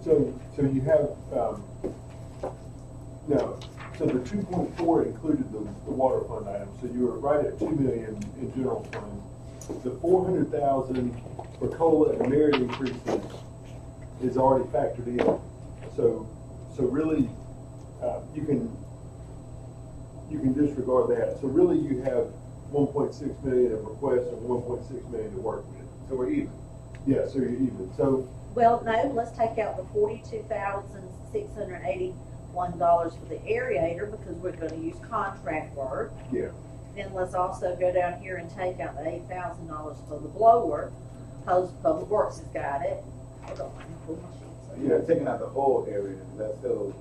So you have, no, so the 2.4 included the water fund item, so you were right at 2 million in general fund. The 400,000 for COLA and merit increases is already factored in. So really, you can disregard that. So really you have 1.6 million of requests and 1.6 million to work with. So we're even. Yeah, so you're even. So Well, no, let's take out the $42,681 for the aerator because we're gonna use contract work. yeah, Then let's also go down here and take out the $8,000 for the blower, because Public Works has got it. Hold on, let me pull my sheets up. You're taking out the whole area, that's still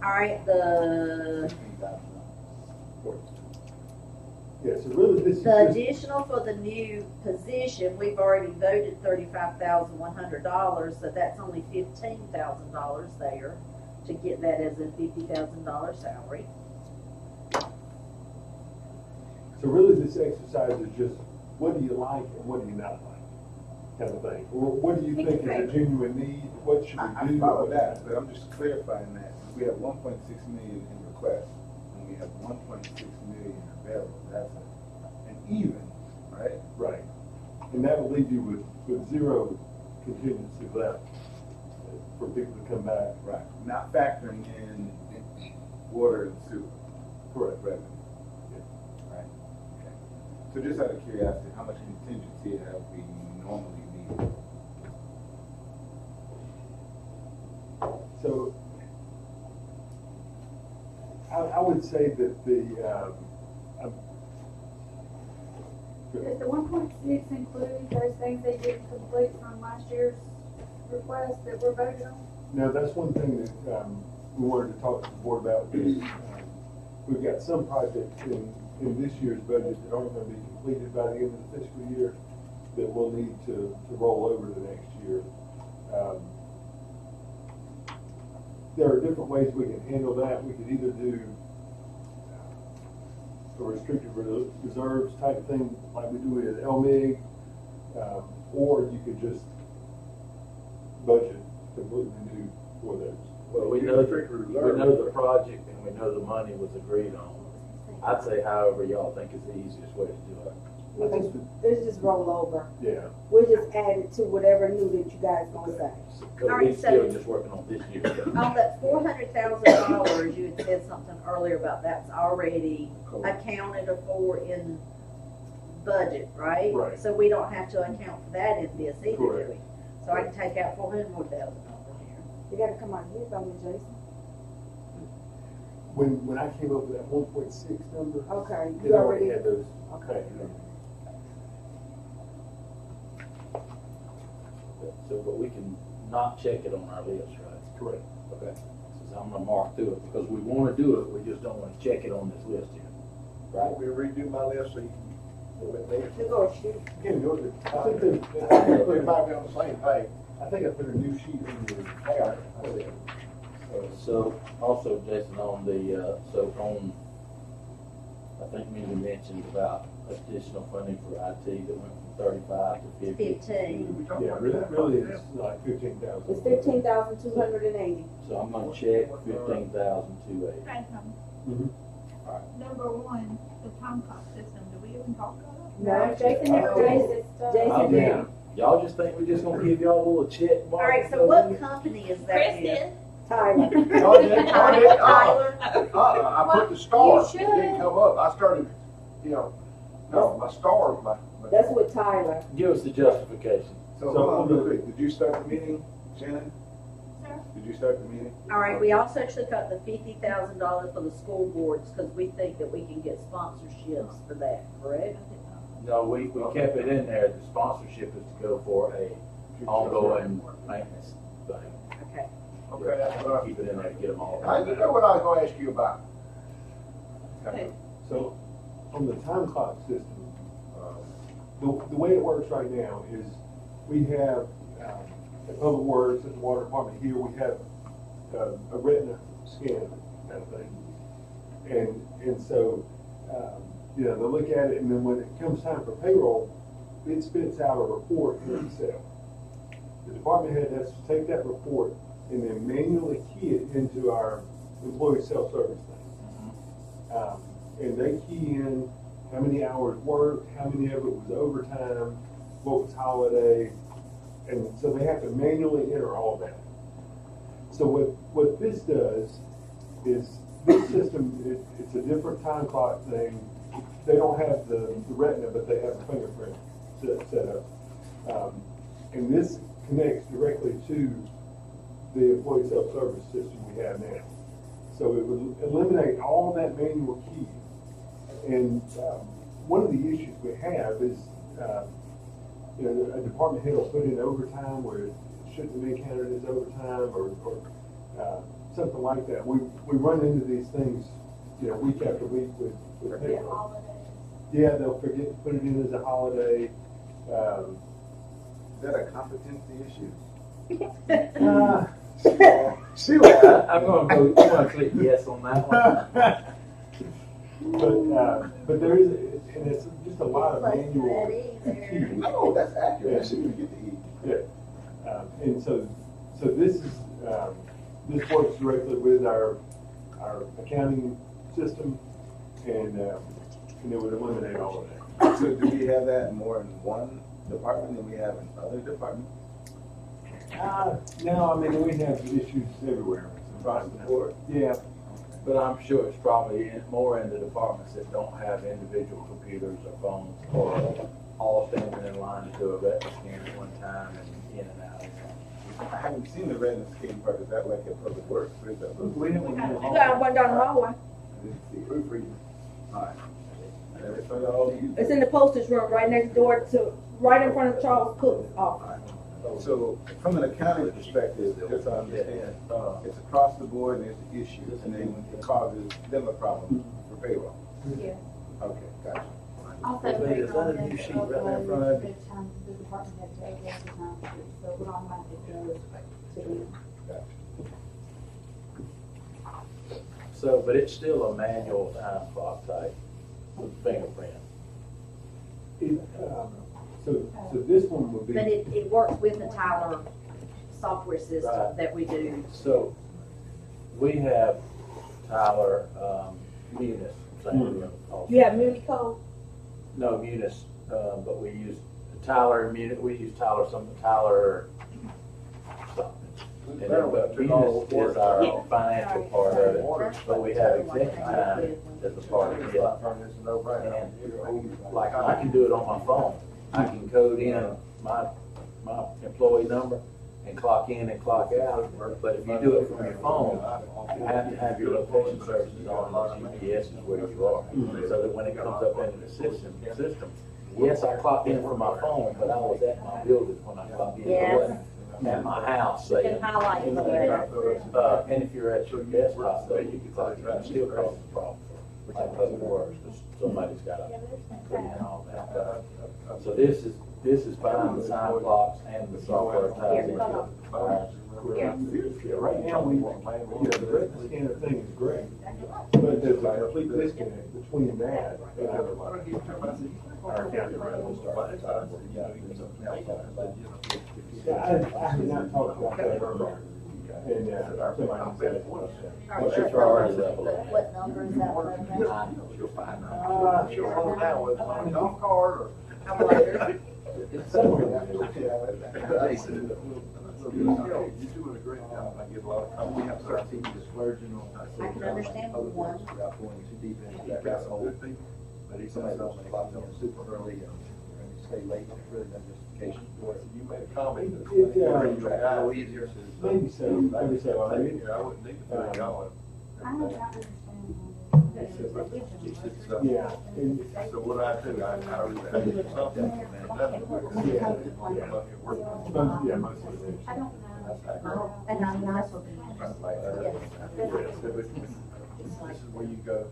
All right, the $15,000. yeah. So really, this is The just, additional for the new position, we've already voted $35,100, so that's only $15,000 there to get that as a $50,000 salary. so really this exercise is just what do you like and what do you not like, kind of thing. Or what do you think is a genuine need? What should I we do? follow that, but I'm just clarifying that. We have 1.6 million in requests, and we have 1.6 million available. That's an even, right? Right. And that will leave you with zero contingency left for people to come back. Right. Not factoring in water and sewer. Correct. Revenue. Right. Okay. So just out of curiosity, how much contingency have we normally needed? So I would say that Does the 1.6 include those things they didn't complete from last year's request that were voted on? no, that's one thing that we wanted to talk to the board about. Is, we've got some projects in this year's budget that aren't going to be completed by the end of the fiscal year that we'll need to roll over to next year. There are different ways we can handle that. We could either do a restricted reserves type thing like we do at LMIG, or you could just budget completely new for those. Well, we know the project and we know the money was agreed on. I'd say however y'all think is the easiest way to do it. It's just roll over. Yeah. We'll just add it to whatever new that you guys gonna say. Because All we right, still so- just working on this year. On that $400,000, you had said something earlier about that's already accounted for in budget, right? Right. So we don't have to account for that in this either, do Correct. we? So I can take out $400,000 here. You gotta come out here, don't you, Jason? When I came up with that 1.6 number, Okay, it you already already, had those. okay. So, but we can not check it on our list, right? Correct. Okay. So I'm gonna mark through it because we wanna do it, we just don't wanna check it on this list here. Right? We redo my list so you can go with me. You go shoot. Again, go to, I think we might be on the same page. I think I put a new sheet in your. Yeah. So also, Jason, on the, so on, I think you mentioned about additional funding for IT that went from 35 to 50. 15. Yeah, really it's like 15,000. It's 15,280. So I'm gonna check 15,280. Mhm. Number one, the time clock system, do we even talk about it? No, Jason never, Jason Oh, did. yeah. Y'all just think we're just gonna give y'all a little check mark? All right, so what company is that with? Kristen? Tyler. Tyler? I put the stars, You it didn't come up, I started, no, my stars, That's with Tyler. Give us the justification. So hold on real quick. Did you start the meeting, Shannon? Sir? Did you start the meeting? All right, we also took out the $50,000 for the school boards because we think that we can get sponsorships for that, correct? No, we kept it in there. The sponsorship is to go for a ongoing maintenance thing. Okay. Okay, that's what Keep it in there to get them all. I know what I was gonna ask you about. Okay. So on the time clock system, the way it works right now is we have, at Public Works, at the Water Department here, we have a retina scan kind of thing. And so, they look at it, and then when it comes time for payroll, it spits out a report in Excel. The department head has to take that report, and then manually key it into our employee self-service thing. And they key in how many hours worked, how many of it was overtime, what was holiday, and so they have to manually enter all that. So what this does is, this system, it's a different time clock thing. They don't have the retina, but they have the fingerprint set up. And this connects directly to the employee self-service system we have now. So it would eliminate all that manual key. And one of the issues we have is, a department head will put in overtime where it shouldn't have been counted as overtime, or something like that. We run into these things, week after week with payroll. Yeah, they'll forget to put it in as a holiday. Is that a competency issue? I'm gonna click yes on that one. But there is, and it's just a lot of Plus manual that either. key. Oh, that's accurate. I shouldn't get to eat. Yeah, and so this is, this works directly with our accounting system, and it would eliminate all of that. So do we have that more in one department than we have in other departments? No, I mean, we have issues everywhere. Across the board? Yeah, But I'm sure it's probably more in the departments that don't have individual computers or phones, or all standing in line to do a retina scan at one time and in and out. I haven't seen the retina scan part. Is that like a public works? Or is that? we have one in the You hall. got one down the hallway. I didn't see it. Proofreading. All right. That's what all you. It's in the postage room, right next door to, right in front of Charles Cook's office. So from an accounting perspective, just so I understand, it's across the board and there's the issues, and then it causes them a problem for payroll. Yeah. Okay, gotcha. Also, Is that a payroll new has sheet to right there in upload front of you? every time the department has to go every time, so it automatically goes to them. So, but it's still a manual time clock type with fingerprint. So this one would be. But it works with the Tyler software system Right. that we do. So, we have Tyler, Munis. You have Muni code? No, Munis, but we use Tyler, we use Tyler, Tyler something. And then, but Munis is our financial part of it, but we have executive time as a part of it. And like, I can do it on my phone. I can code in my employee number and clock in and clock out, but if you do it from your phone, you have to have your location services on, and GPS is where you are, so that when it comes up into the system, yes, I clock in from my phone, but I was at my building when I clocked in. I Yes. wasn't at my house, You say. can highlight it there. And if you're at your desktop, though, you can clock in, it still causes a problem for like public works, because somebody's got to put in all that. So this is fine, the time clocks and the software ties into ours. Yeah, right now, the retina scanner thing is great, but there's a complete disconnect between that and our accounting retina. Yeah, I have not talked about that earlier, and, somebody said, What's your priority level? What number is that one now? She'll hold down with a golf cart or. it's somewhere. You're doing a great job. I get a lot of compliments. I can understand one. Without going too deep into that rabbit hole. But he somebody else clocked on super early and stay late, it's really no justification for it. You made a comment. It's a little easier. Maybe so. I mean, I wouldn't need to put it going. I don't understand. Yeah, and, So what I do, I really do something, man. yeah, most of it is. I don't know. And I'm not so. This is where you go,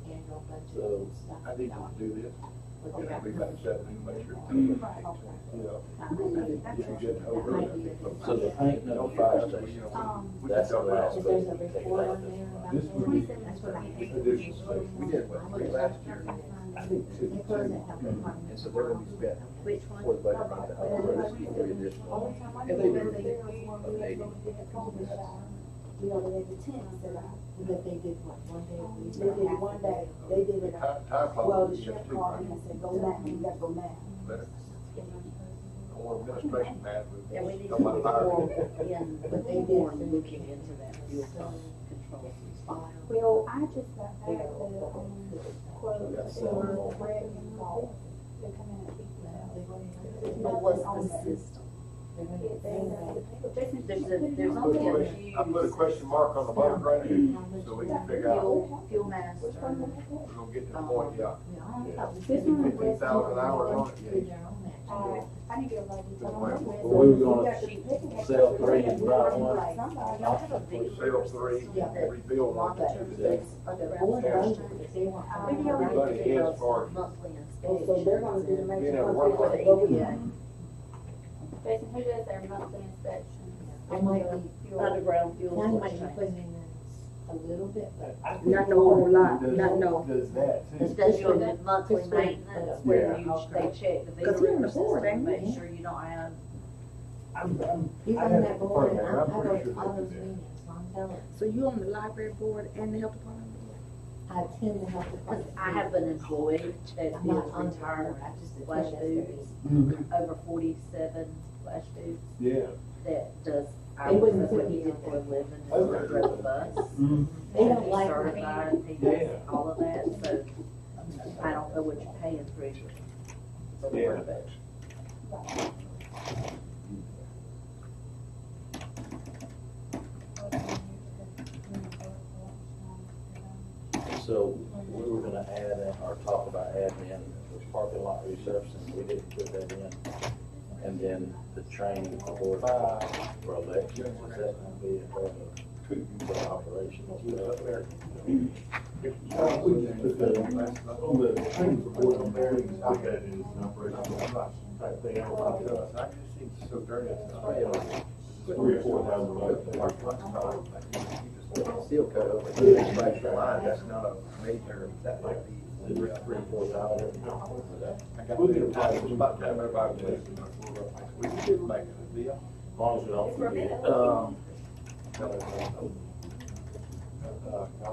So, I need to do this. And I'll be back Saturday to make sure. You know, if you get over it. so the paint no fire station, that's the last space we take it out. This would be Additional space. We did what, 3 last year? I think two. And so they're gonna be spent Which for one? the budget about the other, 3 additional. And they do, maybe. we only had the tent set up, but they did what, one day a week? They did it one day, they did it, Time clock. well, the sheriff called me and said, go now, you gotta go now. Or administration man. Yeah, we need to Somebody be hired. more looking into that fuel control. Well, I just got back the, quote, for Brett and Paul. They're coming at But what's $50,000 on the there. system? Jason, There's only a few. I put a question mark on the bottom right here, so we can figure out, Fuel master. Which one? we're gonna get to the point, yeah. This one. 15,000 hours on it, yeah. I need to go back and tell them. Well, we were gonna sell 3 and buy 1. Sell 3, rebuild 1. Everybody heads for Monthly Oh, so they're gonna do the inspections. major Yeah, contract work for on the it. EPA. Jason, who does their monthly inspections? I might be, Underground fuel. I might be putting in a little bit, but I think Not no whole lot, does- not no. Does that too. Does your monthly maintenance where Yeah. they check the Cause he on the meter board, system, ain't make he? sure you don't have. he's I on have that to board, confirm and that, I but go I'm pretty to sure all they those do. meetings, so I'm telling. So you on the library board and the health department board? I attend the health Cause department. I have an employee that I'm not is on retired, I just attend flash that foods, Mhm. over 47 flash foods, Yeah. that does, They hours wouldn't of what put he me did on for a that. living, and Okay. he drove a bus. They don't He's like certified, me. he does Yeah. all of that, so I don't know what you're paying for it. For the Yeah. work of it. So we were gonna add in, or talk about adding in the parking lot resurfacing, we didn't put that in. And then the training for elections, is that gonna be a part of the operational stuff? On the training board, on there, you look at it as an operational type thing. I don't know. I just seem so dirty. $3,000 or $4,000. Steel cut over, it's the line, that's not a major, that might be. $3 or $4,000. I got the time, it's about time everybody was. We did make a deal. As long as we don't forget.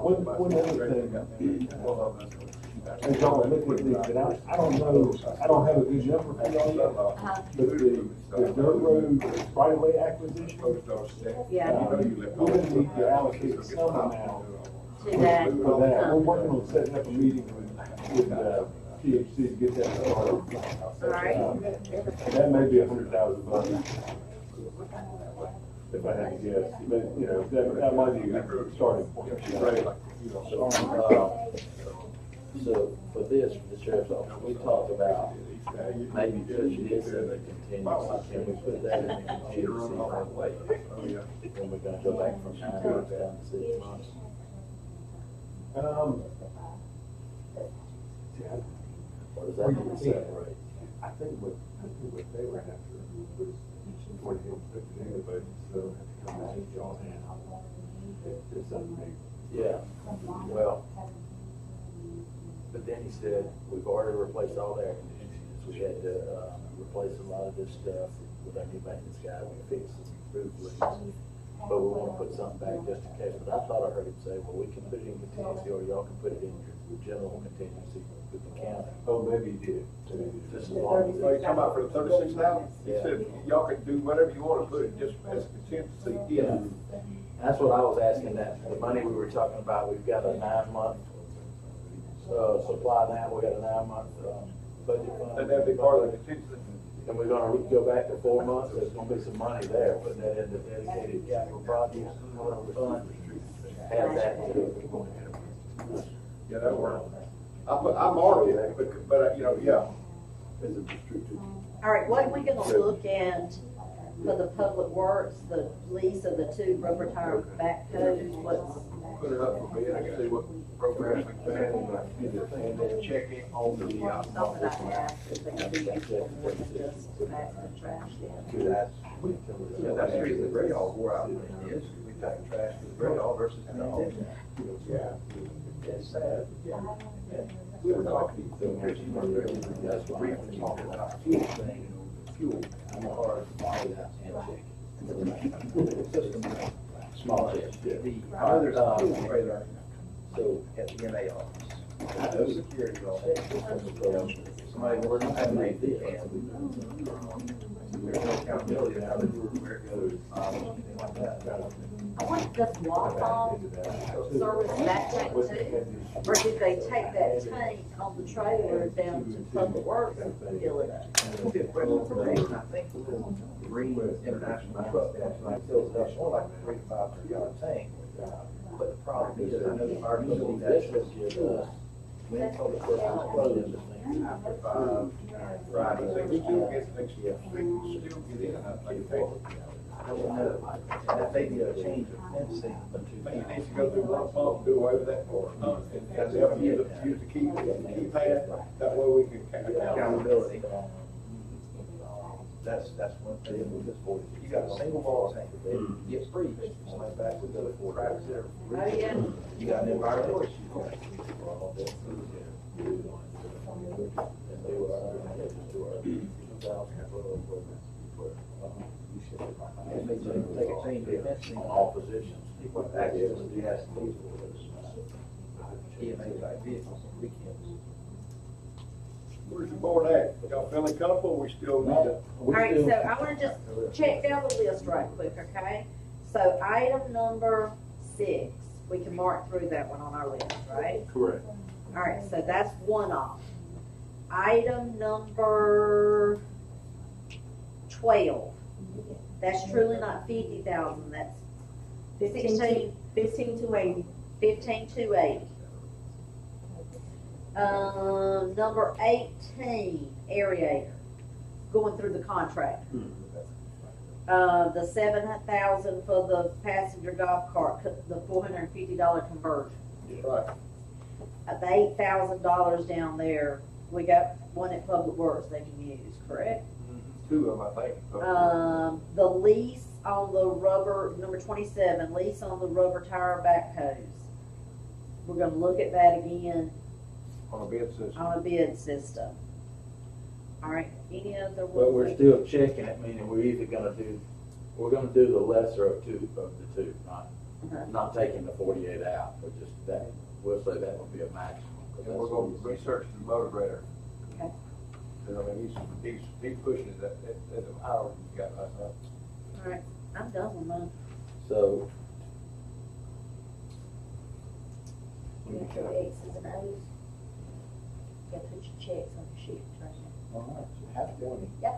One other thing, as y'all look at this, and I don't know, I don't have a good number for y'all yet, but the dirt road right of way acquisition, Yeah, we're gonna need to allocate some amount to that. for that. We're working on setting up a meeting with THC to get that started. Alright. That may be $100,000. If I had to guess, but, you know, that might be a good starting point. So for this, for the sheriff's office, we talked about maybe put this in the contingency, can we put that in the contingency right away? When we're gonna go back from 9 months down to 6 months? Or does that need to separate? I think what they were after was before they put it in the budget, so have to come back to y'all and it's something they. Yeah, well, but then he said, we've already replaced all the air conditioners, we had to, replace a lot of this stuff with our new maintenance guy, we fixed some roof leaks. But we wanna put something back just in case, but I thought I heard him say, well, we can put it in contingency, or y'all can put it in your general contingency with the county. Oh, maybe he did. Just as long as Well, you come out for the 36,000? He Yeah. said, y'all can do whatever you wanna put it, just as a contingency. Yeah. That's what I was asking, that the money we were talking about, we've got a 9-month, supply now, we got a 9-month, budget fund. And that'd be part of the contingency. And we're gonna go back to 4 months, there's gonna be some money there, but that in the dedicated capital projects, fund, have that too. Yeah, that works. I'm already there, but, you know, yeah. As a restricted. Alright, what are we gonna look at for the public works, the lease of the 2 rubber tire backhoes, what's? Put it up for bid, I can see what programs we can and then check in on the, Something I asked, if they could be useful more than just back the trash in. Yeah, that's the reason the great all wore out, is we take trash to the great all versus the all. Yeah. It's sad. We were talking, that's why we were talking about fuel thing, fuel. I'm hard to buy that and check. System, small check. I know there's a pool trailer, so at the MA office, no security on it. Somebody working on that, they can. There's no accountability now that where it goes, anything like that. I wonder, does Wawa service that tank too? Or did they take that tank on the trailer down to Public Works and fill it up? It'll be a question for me, and I think Green International Truck, fills it up more like a 3 to 5 gallon tank. But the problem is, I know the fire company that says to us, when Public Works is closed after 5 Friday, So we still get, they still get in, like you say. I don't know, and that may be a change of fencing. But you need to go through one pump and do away with that for, and they'll use the keypad, that way we can Accountability. That's one thing with this board. You got a single wall tank, it gets breached, somebody back with the cracks there. Oh, yeah. You got an environmental issue. It may take a change of fencing On all positions. people have access to gas and diesel. EMA type vehicles on weekends. Where's the board at? Y'all feeling comfortable, we still need to? All right, so I wanna just check down the list right quick, okay? So item number 6, we can mark through that one on our list, right? Correct. All right, so that's one off. Item number 12, that's truly not 50,000, that's 16, 15,280. 15,280. Number 18, aerator, going through the contract. The 7,000 for the passenger golf cart, the $450 conversion. Right. The $8,000 down there, we got one at Public Works they can use, correct? 2 of them, I think. The lease on the rubber, number 27, lease on the rubber tire backhoes. We're gonna look at that again On a bid system. on a bid system. All right, any other ones? But we're still checking it, meaning we're either we're gonna do the lesser of the two, not taking the 48 out, but just that, we'll say that would be a maximum. 'Cause And that's we're what gonna we- research the motor grader. Okay. Cause I mean, he's pushing it at the hour you got last night. All right, I'm done with mine. So, You got your X's and O's. You gotta put your checks on your sheet right now. All right, so half 20. Yep.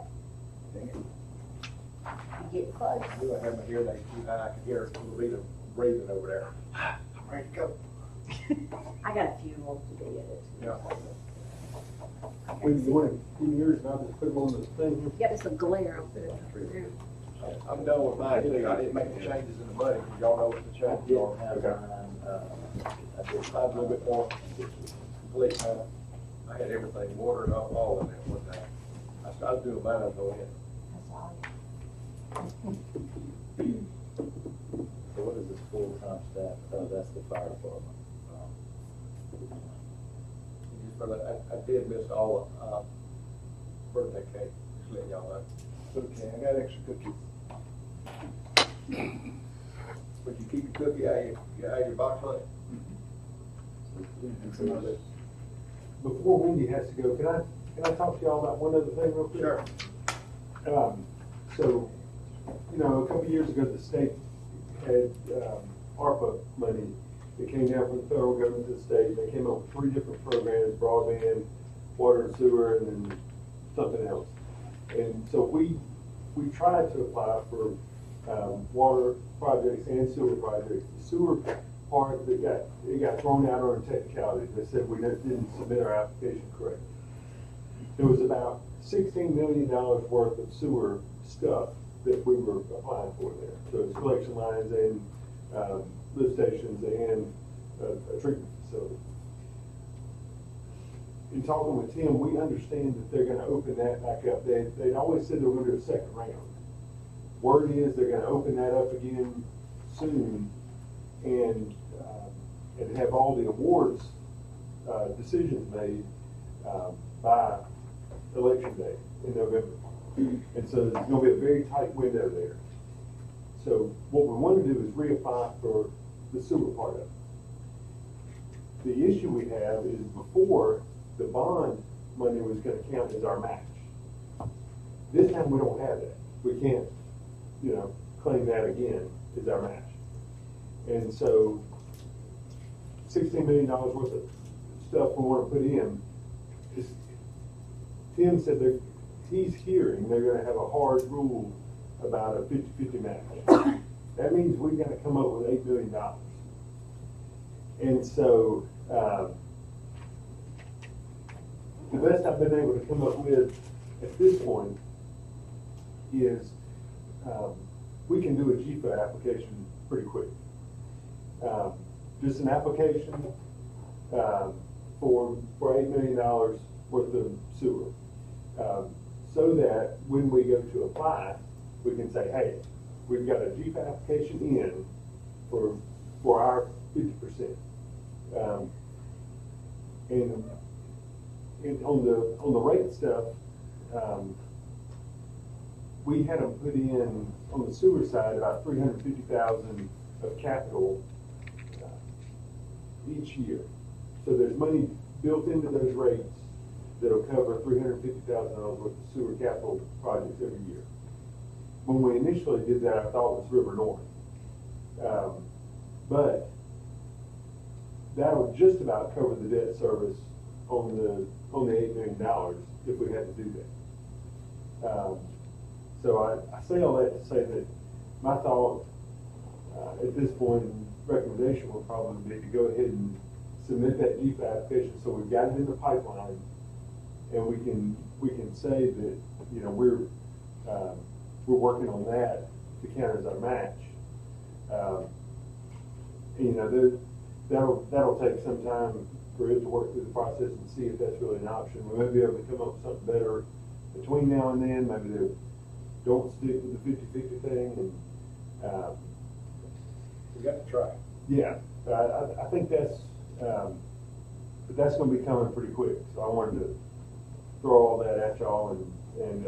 Dang it. You get close. I do have my hearing aids too high, I can hear Lita breathing over there. I'm ready to go. I got a few more to do yet. Yeah. When you want to give me yours, and I'll just put them on the thing here. Yep, it's a glare up there. I'm done with mine too, I didn't make the changes in the money, because y'all know what the I changes didn't are. have Okay. mine, I did Mine's a little bit more complete now. I had everything, water and all in there one time. I started doing mine, I'll go ahead. So what is this full-time staff? Oh, that's the fire department. But I did miss all of, birthday cake, just letting y'all know. Okay, I got extra cookies. But you keep your cookie out of your box lunch? Before Wendy has to go, can I talk to y'all about one other thing real quick? Sure. So, you know, a couple years ago, the state had, ARPA money that came down from the federal government to the state. They came up with 3 different programs: broadband, water and sewer, and then something else. And so we tried to apply for, water projects and sewer projects. The sewer part, it got thrown out on a technicality. They said we didn't submit our application correctly. There was about $16 million worth of sewer stuff that we were applying for there. So it's collection lines and, lift stations and a treatment facility. In talking with Tim, we understand that they're gonna open that back up. They'd always said they were gonna do a second round. Word is they're gonna open that up again soon and have all the awards, decisions made, by election day in November. And so there's gonna be a very tight window there. So what we want to do is reapply for the sewer part of it. The issue we have is before, the bond money was gonna count as our match. This time, we don't have that. We can't, claim that again as our match. And so, $16 million worth of stuff we wanna put in, Tim said that he's hearing they're gonna have a hard rule about a 50-50 match. That means we've gotta come up with $8 million. And so, the best I've been able to come up with at this point is, we can do a GFA application pretty quick. Just an application, for $8 million worth of sewer. So that when we go to apply, we can say, hey, we've got a GFA application in for our 50%. And on the rate stuff, we had them put in on the sewer side about $350,000 of capital each year. So there's money built into those rates that'll cover $350,000 worth of sewer capital projects every year. When we initially did that, I thought it was River North. But that'll just about cover the debt service on the $8 million if we had to do that. So I say all that to say that my thought at this point, recommendation would probably be to go ahead and submit that GFA application so we've got it in the pipeline, and we can say that we're working on that to count as our match. That'll take some time for it to work through the process and see if that's really an option. We may be able to come up with something better between now and then. Maybe they don't stick with the 50-50 thing, and We got to try. yeah, I think that's, but that's going to be coming pretty quick. So I wanted to throw all that at y'all, and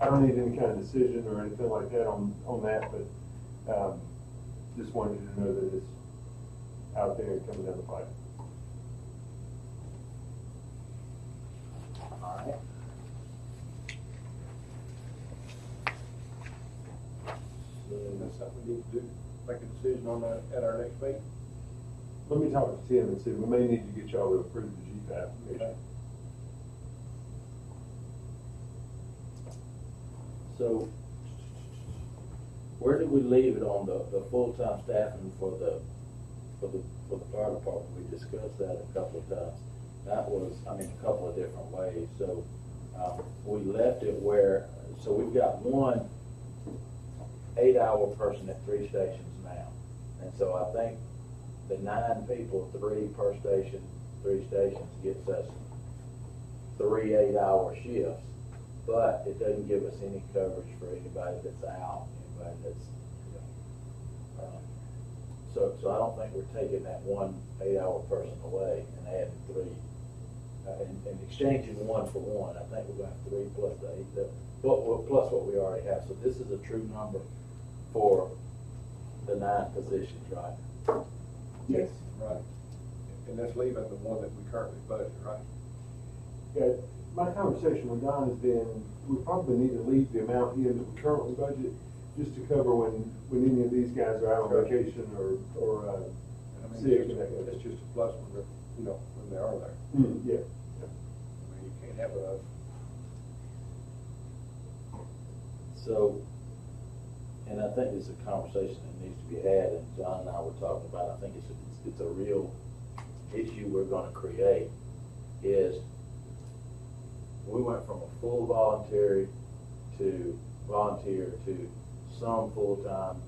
I don't need any kind of decision or anything like that on that, but just wanted you to know that it's out there and coming down the pipe. All right. So that's something we need to do, make a decision on that at our next meeting. Let me talk to Tim and see, we may need to get y'all to approve the GFA application. So, where did we leave it on the full-time staffing for the fire department? We discussed that a couple of times. That was, a couple of different ways. So, we left it where, so we've got one 8-hour person at 3 stations now. And so I think the 9 people, 3 per station, 3 stations gets us 3 8-hour shifts. But it doesn't give us any coverage for anybody that's out, anybody that's, so I don't think we're taking that one 8-hour person away and adding 3, and exchanging 1 for 1. I think we're going to have 3 plus the 8, plus what we already have. So this is a true number for the 9 positions, right? Yes. Right. And that's leaving the one that we currently budget, right? Yeah, my conversation with Don has been, we probably need to leave the amount in that we currently budget just to cover when any of these guys are out on vacation or sick. It's just a plus when they're, when they are there. Yeah. You can't have a. So, and I think it's a conversation that needs to be had, and John and I were talking about, I think it's a real issue we're gonna create, is we went from a full volunteer to some full-time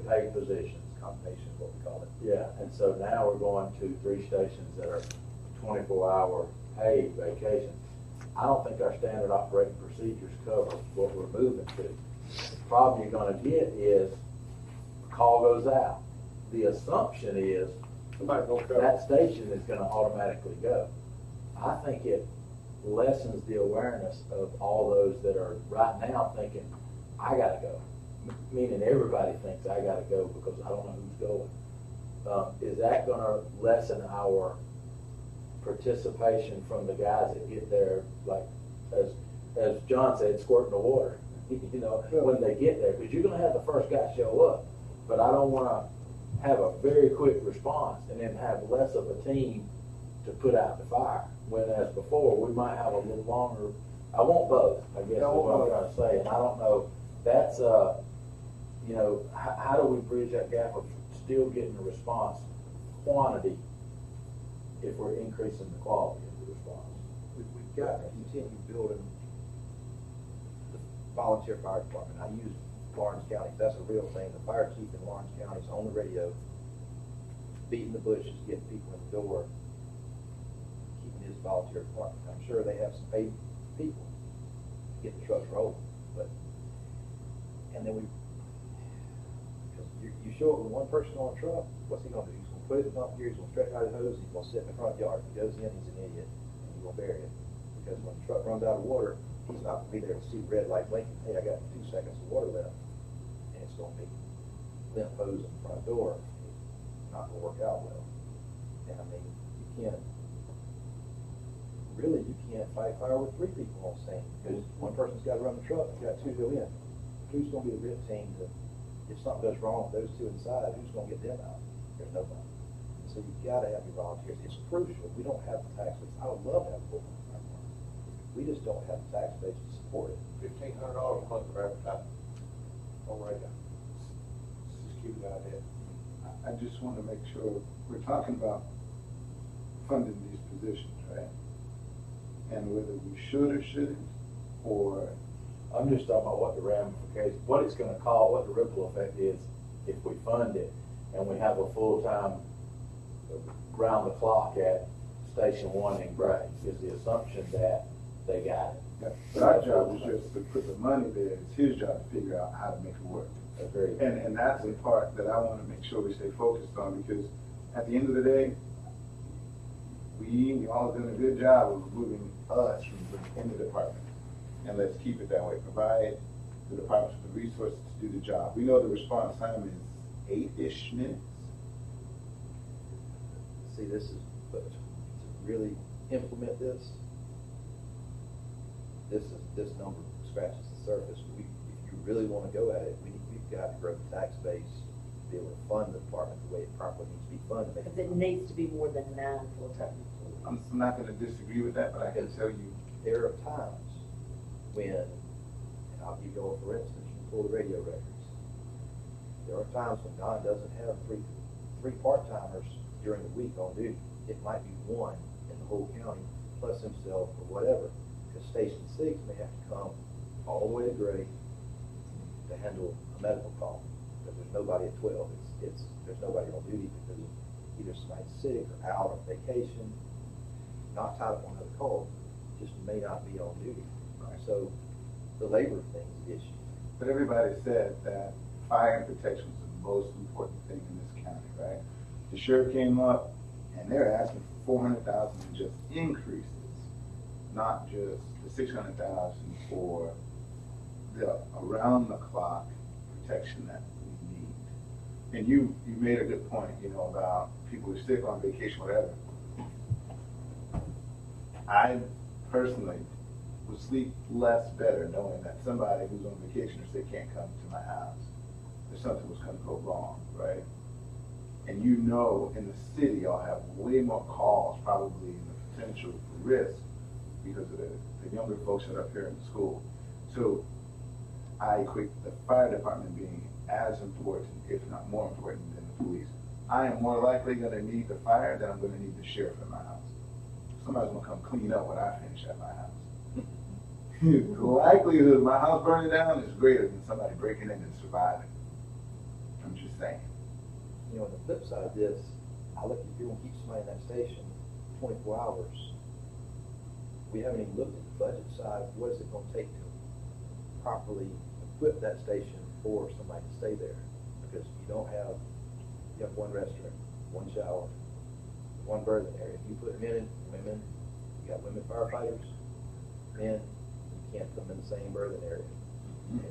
paid positions. Combination is what we call it. Yeah, and so now we're going to 3 stations that are 24-hour paid vacations. I don't think our standard operating procedures cover what we're moving to. The problem you're gonna get is, a call goes out. The assumption is Somebody's gonna cover. that station is gonna automatically go. I think it lessens the awareness of all those that are right now thinking, I gotta go. Meaning everybody thinks I gotta go because I don't know who's going. is that gonna lessen our participation from the guys that get there, like, as John said, squirting the water, you know, when they get there, because you're gonna have the first guy show up, but I don't wanna have a very quick response and then have less of a team to put out the fire, when as before, we might have a little longer, I want both, I guess is what I'm trying to say, and I don't know, that's, you know, how do we bridge that gap of still getting the response quantity if we're increasing the quality of the response? We've got to continue building the volunteer fire department. I use Lawrence County, that's a real thing. The fire chief in Lawrence County is on the radio, beating the bushes, getting people in the door, keeping his volunteer department. I'm sure they have some paid people to get the trucks rolling, but, and then because you show up with one person on a truck, what's he gonna do? He's gonna put it in the gear, he's gonna stretch out his hose, he's gonna sit in the front yard. If he goes in, he's an idiot, and he's gonna bury it. Because when the truck runs out of water, he's not gonna be there to see the red light blinking, hey, I got 2 seconds of water left. And it's gonna be limp hose in the front door. It's not gonna work out well. And I mean, you can't fight fire with 3 people on scene, because one person's gotta run the truck, you got 2 go in. Who's gonna be the RIT team to, if something goes wrong with those 2 inside, who's gonna get them out? There's nobody. And so you've gotta have your volunteers. It's crucial. We don't have the tax base. I would love to have a full-time fire department. We just don't have the tax base to support it. $1,500 a month for advertising. All right, just keep it out there. I just want to make sure, we're talking about funding these positions, right? And whether we should or shouldn't, or. I'm just talking about what the ramifications, what it's gonna cause, what the ripple effect is if we fund it and we have a full-time, round the clock at Station 1 in Gray, is the assumption that they got it. But our job is just to put the money there. It's his job to figure out how to make it work. Agreed. And that's the part that I want to make sure we stay focused on, because at the end of the day, we all are doing a good job of moving us from the department. And let's keep it that way. Provide the department with the resources to do the job. We know the response time is 8-ish minutes. See, this is, but to really implement this number scratches the surface. If you really want to go at it, we've got to grow the tax base to be able to fund the department the way it properly needs to be funded. Because it needs to be more than 9 full-time employees. I'm not going to disagree with that, but I can tell you. There are times when, and I'll give you all, for instance, you pull the radio records. There are times when Don doesn't have three part-timers during the week on duty. It might be 1 in the whole county, plus himself or whatever. Because Station 6 may have to come all the way to Gray to handle a medical call. Because there's nobody at 12. There's nobody on duty because either somebody's sick or out on vacation, not tied up on another call, just may not be on duty. Right. So the labor thing is the issue. But everybody said that fire and protection is the most important thing in this county, right? The sheriff came up and they're asking for 400,000 in just increases, not just the 600,000 for the around-the-clock protection that we need. And you made a good point, about people who are sick, on vacation, whatever. I personally would sleep less better knowing that somebody who's on vacation or sick can't come to my house. If something was going to go wrong, right? And in the city, y'all have way more calls, probably in the potential for risk because of the younger folks that are up here in the school. So I equate the fire department being as important, if not more important, than the police. I am more likely going to need the fire than I'm going to need the sheriff in my house. Somebody's going to come clean up when I finish at my house. The likelihood of my house burning down is greater than somebody breaking in and surviving. I'm just saying. On the flip side of this, I look, if you're going to keep somebody in that station 24 hours, we haven't even looked at the budget side of what is it going to take to properly equip that station for somebody to stay there. Because you have 1 restroom, 1 shower, 1 berthing area. If you put men and women, you got women firefighters, men, you can't put them in the same berthing area. And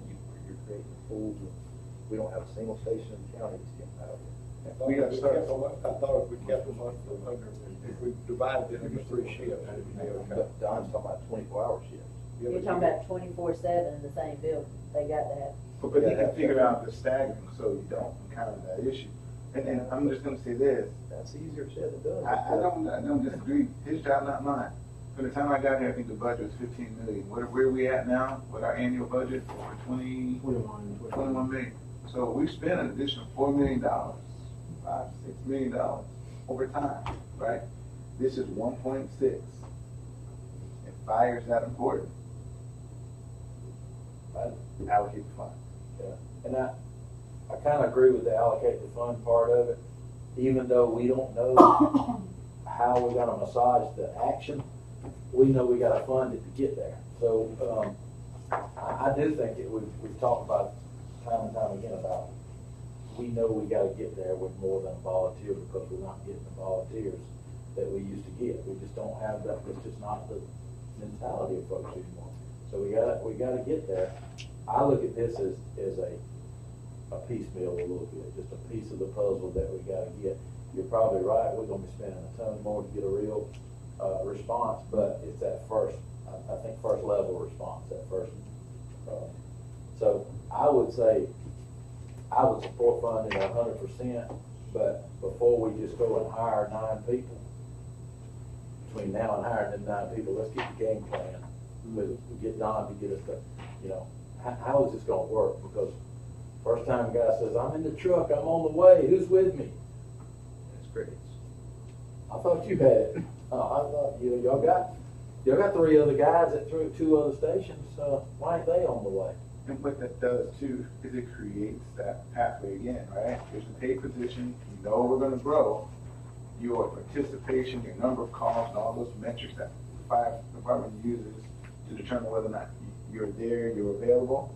you're creating pools of, we don't have a single station in the county that's getting out of here. We gotta start. I thought if we kept them under, if we divided it into 3 shifts, it'd be okay. But Don's talking about 24-hour shifts. Yeah, You're but talking about 24/7 in the same building, they got to have. But he can figure out the staggering, so you don't encounter that issue. And I'm just gonna say this, That's easier said than done. I don't disagree, his job, not mine. From the time I got here, I think the budget was 15 million. Where are we at now with our annual budget for 21 million? So we spent an additional $4 million, $5, $6 million over time, right? This is 1.6. And fire is that important. Allocate the fund. Yeah. And I kind of agree with the allocate the fund part of it, even though we don't know how we're gonna massage the action, we know we gotta fund it to get there. So, I do think that we've talked about time and time again about, we know we gotta get there with more than a volunteer because we're not getting the volunteers that we used to get. We just don't have that, it's just not the mentality of folks anymore. So we gotta get there. I look at this as a piecemeal a little bit, just a piece of the puzzle that we gotta get. You're probably right, we're gonna be spending a ton more to get a real, response, but it's that first, I think first level response, that first, so I would say, I would support funding 100%, but before we just go and hire 9 people, between now and hiring them 9 people, let's get the game plan. We'll get Don to get us the, you know, how is this gonna work? Because first time a guy says, I'm in the truck, I'm on the way, who's with me? It's crickets. I thought you had it. I thought, y'all got 3 other guys at 2 other stations, why ain't they on the way? And what that does too, is it creates that pathway again, right? There's a paid position, you know we're gonna grow. Your participation, your number of calls, and all those metrics that the fire department uses to determine whether or not you're there, you're available,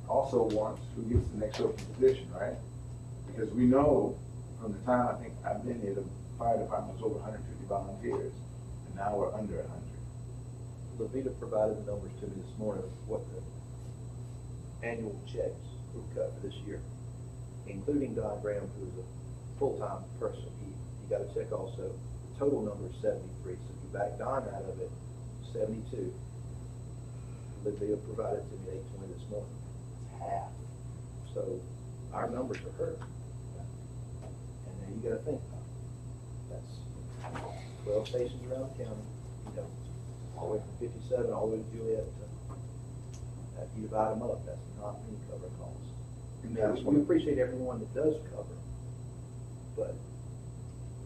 also wants who gets the next open position, right? Because we know from the time I think I've been here, the fire department was over 150 volunteers, and now we're under 100. Levita provided the numbers to me this morning of what the annual checks were cut for this year, including Don Graham, who is a full-time person. He got a check also. The total number is 73. So if you back Don out of it, 72. Levita provided to me 820 this morning. It's half. So our numbers are hurt. And then you got to think about it. That's 12 stations around the county. You know, all the way from 57 all the way to Juliet. If you divide them up, that's not many covering calls. And Now, that's we what- appreciate everyone that does cover, but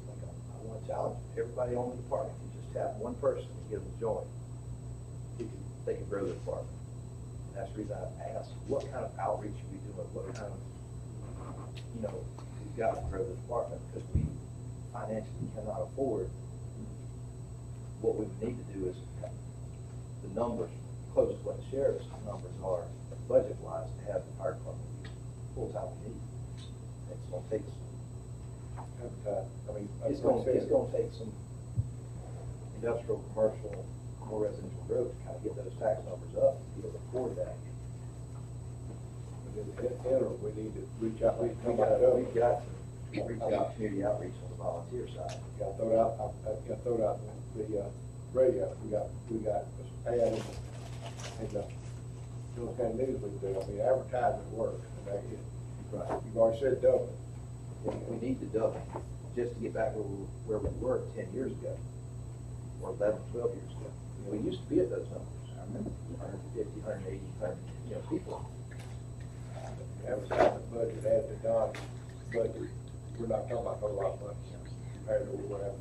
like I want to challenge everybody on the department to just have one person and give them joy. They can grow the department. And that's the reason I asked, what kind of outreach are we doing? What kind of, we've got to grow the department because we financially cannot afford. What we would need to do is the numbers, close to what the sheriff's numbers are, budget-wise, to have the fire department full-time we need. It's gonna take some, it's gonna take some industrial, commercial, more residential growth to kind of get those tax numbers up, to be able to afford that. We need to reach out. We've got to reach out community outreach on the volunteer side. Got thrown out, the radio, we got ad in the Jones County News we do, advertising works, and that is, Right. you've already said double. We need to double, just to get back where we were 10 years ago, or 11, 12 years ago. We used to be at those numbers. I remember 150, 180, 100, people. Advertising budget, add to Don's budget, we're not talking about a whole lot of money compared to whatever.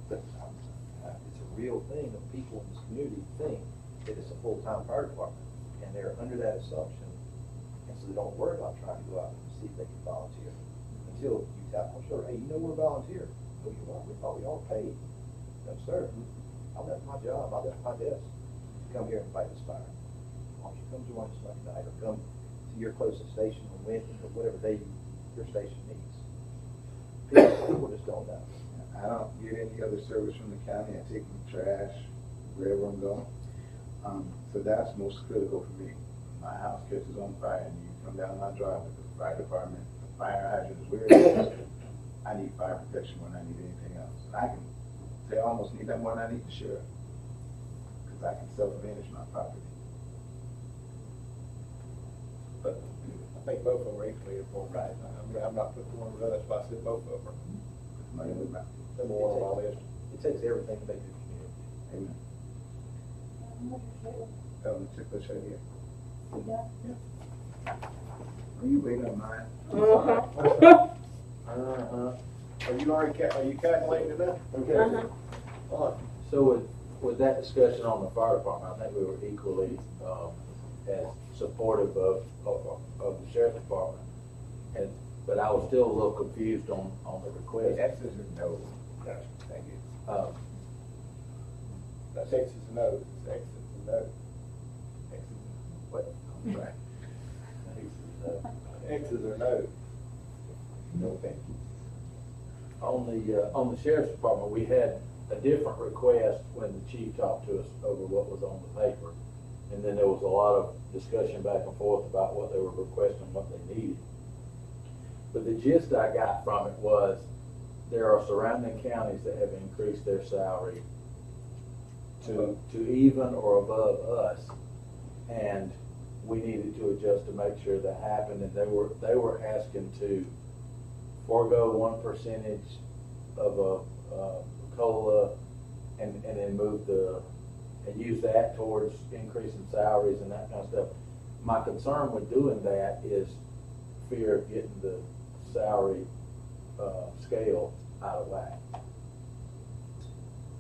It's a real thing of people in this community think that it's a full-time fire department, and they're under that assumption, and so they don't worry about trying to go out and see if they can volunteer. Until you tap on the shoulder, hey, we're volunteer. Oh, you are? We thought we all paid. No, sir. I left my job, I left my desk to come here and fight this fire. Why don't you come join us Monday night, or come to your closest station on Wednesday, or whatever day your station needs. People just don't know. I don't get any other service from the county. I take my trash wherever I'm going. So that's most critical for me. my house catches on fire and you come down my driveway, the fire department, the fire hydrant is where it is. I need fire protection when I need anything else. And I can say I almost need that more than I need the sheriff. Because I can self-manage my property. But I think both of them are equally important, right? I'm not putting one over the other, that's why I said both of them. Money in the mouth. Number one on my list. It takes everything to make a community. Amen. Let's show here. Are you waiting on mine? Are you already, are you calculating it up? Okay. Uh-huh. So with that discussion on the fire department, I think we were equally, as supportive of the sheriff's department. But I was still a little confused on the request. X's or no? Thank you. That's X's and O's, it's X's and O's. what? I'm sorry. X's or O's. No, thank you. On the sheriff's department, we had a different request when the chief talked to us over what was on the paper. And then there was a lot of discussion back and forth about what they were requesting, what they needed. But the gist I got from it was there are surrounding counties that have increased their salary to even or above us. And we needed to adjust to make sure that happened. And they were asking to forego 1% of a COLA and then move and use that towards increasing salaries and that kind of stuff. My concern with doing that is fear of getting the salary scale out of whack.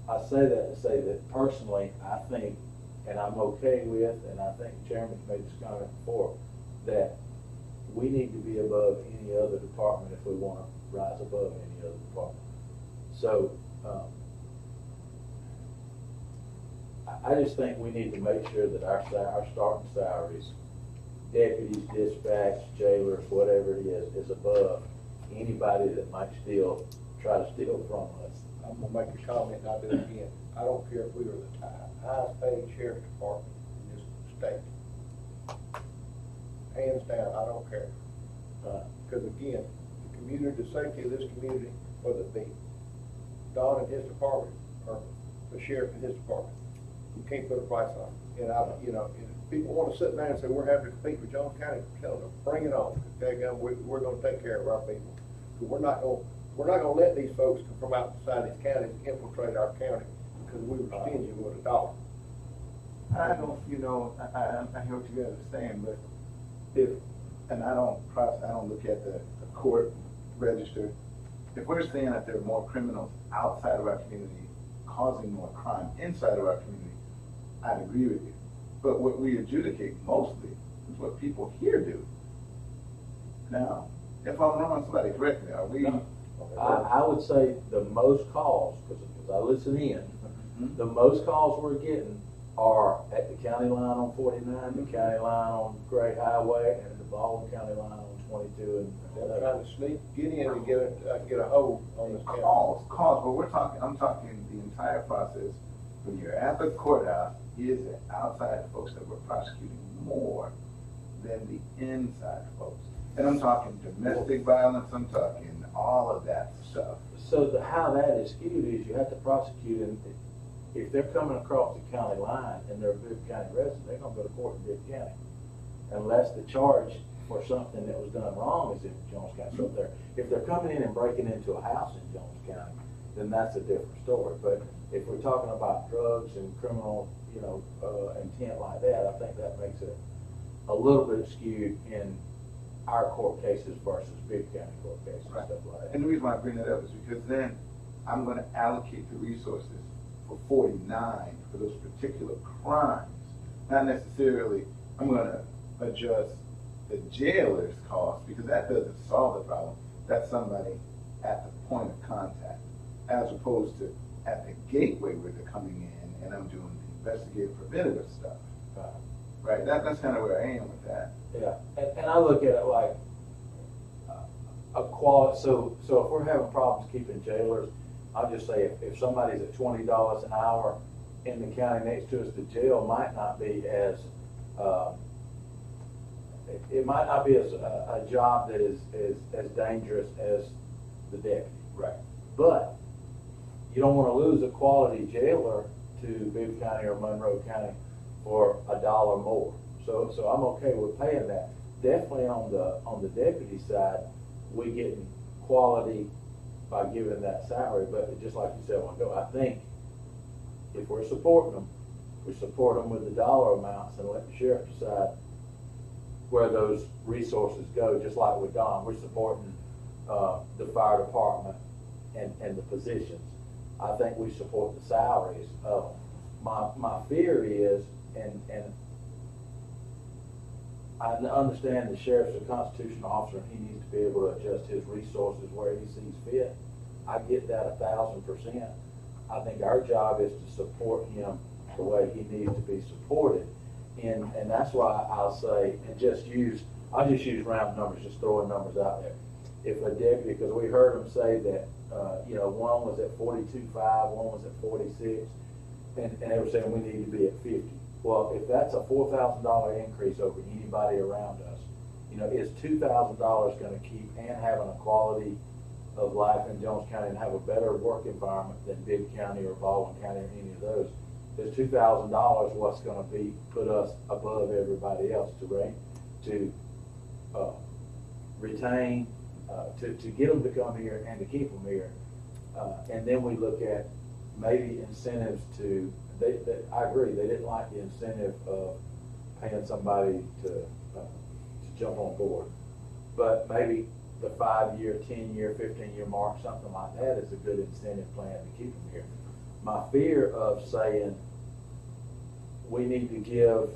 I say that to say that personally, I think, and I'm okay with, and I think the chairman's made this comment before, that we need to be above any other department if we want to rise above any other department. So, I just think we need to make sure that our starting salaries, deputies, dispatch, jailers, whatever it is above anybody that might try to steal from us. I'm gonna make a comment, and I'll do it again. I don't care if we were the highest paid sheriff's department in this state. Hands down, I don't care. Because again, the community, the safety of this community, whether it be Don and his department, or the sheriff and his department, you can't put a price on it. And if people want to sit down and say, we're having to compete with Jones County, tell them, bring it on. We're gonna take care of our people. We're not gonna let these folks from outside these counties infiltrate our county because we were stingy with $1. I don't, I hear what you guys are saying, but I don't look at the court register. If we're saying that there are more criminals outside of our community causing more crime inside of our community, I'd agree with you. But what we adjudicate mostly is what people here do. Now, if I'm wrong, somebody correct me. Are we? I would say the most calls, because I listen in, the most calls we're getting are at the county line on 49, the county line on Gray Highway, and the Baldwin County line on 22. And they're trying to get in and get a hold on this county. Calls, but I'm talking the entire process. When you're at the courthouse, is it outside folks that we're prosecuting more than the inside folks? And I'm talking domestic violence, I'm talking all of that stuff. So how that is skewed is you have to prosecute, and if they're coming across the county line and they're a Bibb County resident, they're gonna go to court in Bibb County. Unless the charge for something that was done wrong is in Jones County. So if they're coming in and breaking into a house in Jones County, then that's a different story. But if we're talking about drugs and criminal, intent like that, I think that makes it a little bit skewed in our court cases versus Bibb County court cases and stuff like that. And the reason why I bring that up is because then I'm going to allocate the resources for 49 for those particular crimes. Not necessarily I'm going to adjust the jailer's cost, because that doesn't solve the problem. That's somebody at the point of contact, as opposed to at the gateway where they're coming in and I'm doing the investigative preventative stuff. Right? That's kind of where I am with that. Yeah, and I look at it like so if we're having problems keeping jailers, I'll just say if somebody's at $20 an hour in the county next to us, the jail might not be as it might not be a job that is as dangerous as the deputy. Right. But you don't wanna lose a quality jailer to Bibb County or Monroe County for $1 more. So I'm okay with paying that. Definitely on the deputy side, we getting quality by giving that salary, but just like you said a while ago, I think if we're supporting them, we support them with the dollar amounts and let the sheriff decide where those resources go, just like with Don. We're supporting the fire department and the positions. I think we support the salaries of them. My fear is, and I understand the sheriff's a constitutional officer and he needs to be able to adjust his resources where he sees fit. I get that 1,000%. I think our job is to support him the way he needs to be supported. And that's why I'll say, and I'll just use round numbers, just throwing numbers out there. If a deputy, because we heard him say that, one was at 42.5, one was at 46, and they were saying we need to be at 50. Well, if that's a $4,000 increase over anybody around us, is $2,000 going to keep and having a quality of life in Jones County and have a better work environment than Bibb County or Baldwin County or any of those? Is $2,000 what's going to put us above everybody else to retain, to get them to come here and to keep them here? And then we look at maybe incentives I agree, they didn't like the incentive of paying somebody to jump on board. But maybe the 5-year, 10-year, 15-year mark, something like that is a good incentive plan to keep them here. My fear of saying we need to give,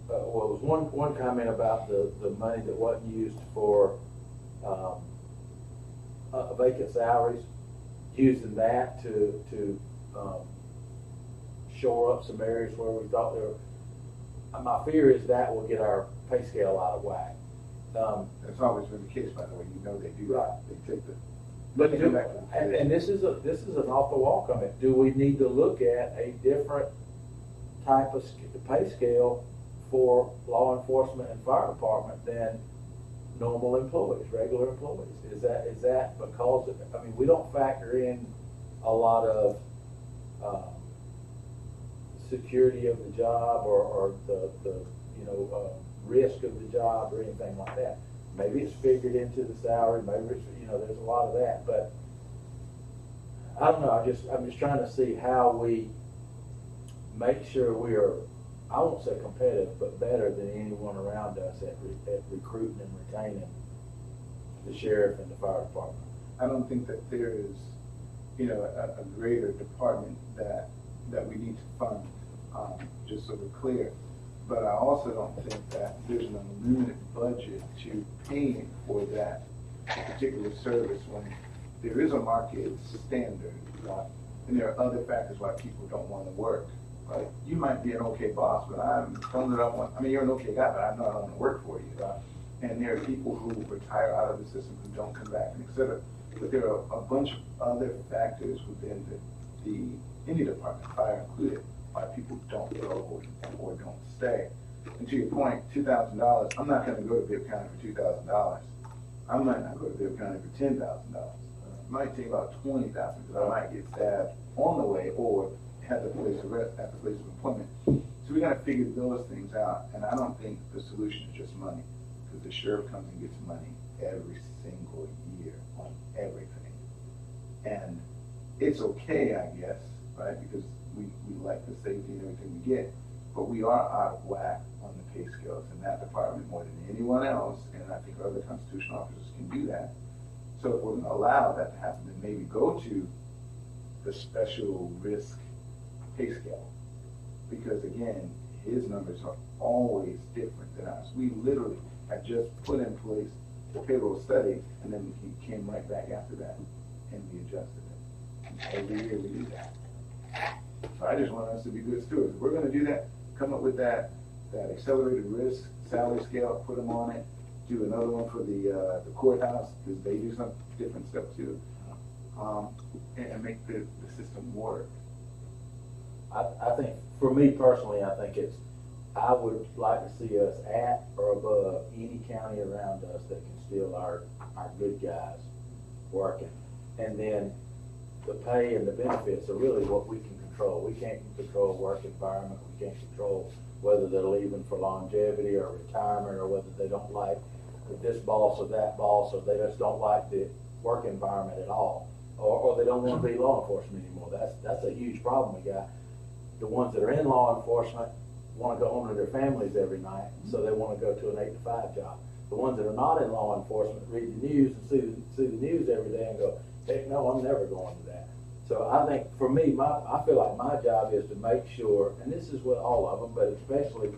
there was one comment about the money that wasn't used for vacant salaries, using that to shore up some areas where we thought there were. My fear is that will get our pay scale out of whack. That's always been the case, by the way. They do Right. that. They take the. But they come back to the and this is an off the wall comment. Do we need to look at a different type of pay scale for law enforcement and fire department than normal employees, regular employees? Is that because we don't factor in a lot of security of the job or the risk of the job or anything like that. Maybe it's figured into the salary, maybe it's, there's a lot of that, but I don't know, I'm just trying to see how we make sure we are, I won't say competitive, but better than anyone around us at recruiting and retaining the sheriff and the fire department. I don't think that there is, a greater department that we need to fund, just so we're clear. But I also don't think that there's an unlimited budget to paying for that particular service when there is a market standard, and there are other factors why people don't want to work. Right? You might be an okay boss, but you're an okay guy, but I know I don't want to work for you. Right? And there are people who retire out of the system who don't come back, and et cetera. But there are a bunch of other factors within any department, fire included, why people don't go or don't stay. And to your point, $2,000, I'm not going to go to Bibb County for $2,000. I might not go to Bibb County for $10,000. It might take about $20,000 because I might get stabbed on the way or at the place of employment. So we got to figure those things out. And I don't think the solution is just money, because the sheriff comes and gets money every single year on everything. And it's okay, I guess, right? Because we like the safety and everything we get, but we are out of whack on the pay scales in that department more than anyone else, and I think other constitutional officers can do that. So if we're going to allow that to happen, then maybe go to the special risk pay scale, because again, his numbers are always different than ours. We literally had just put in place the payroll study, and then he came right back after that, and we adjusted it. And every year we do that. So I just want us to be good stewards. If we're going to do that, come up with that accelerated risk salary scale, put them on it, do another one for the courthouse, because they do some different stuff too, and make the system work. I think, for me personally, I think it's I would like to see us at or above any county around us that can steal our good guys working. And then the pay and the benefits are really what we can control. We can't control work environment, we can't control whether they're leaving for longevity or retirement, or whether they don't like this boss or that boss, or they just don't like the work environment at all, or they don't want to be law enforcement anymore. That's a huge problem we got. The ones that are in law enforcement want to go home to their families every night, so they want to go to an 8 to 5 job. The ones that are not in law enforcement read the news and see the news every day and go, heck no, I'm never going to that. So I think for me, I feel like my job is to make sure, and this is with all of them, but especially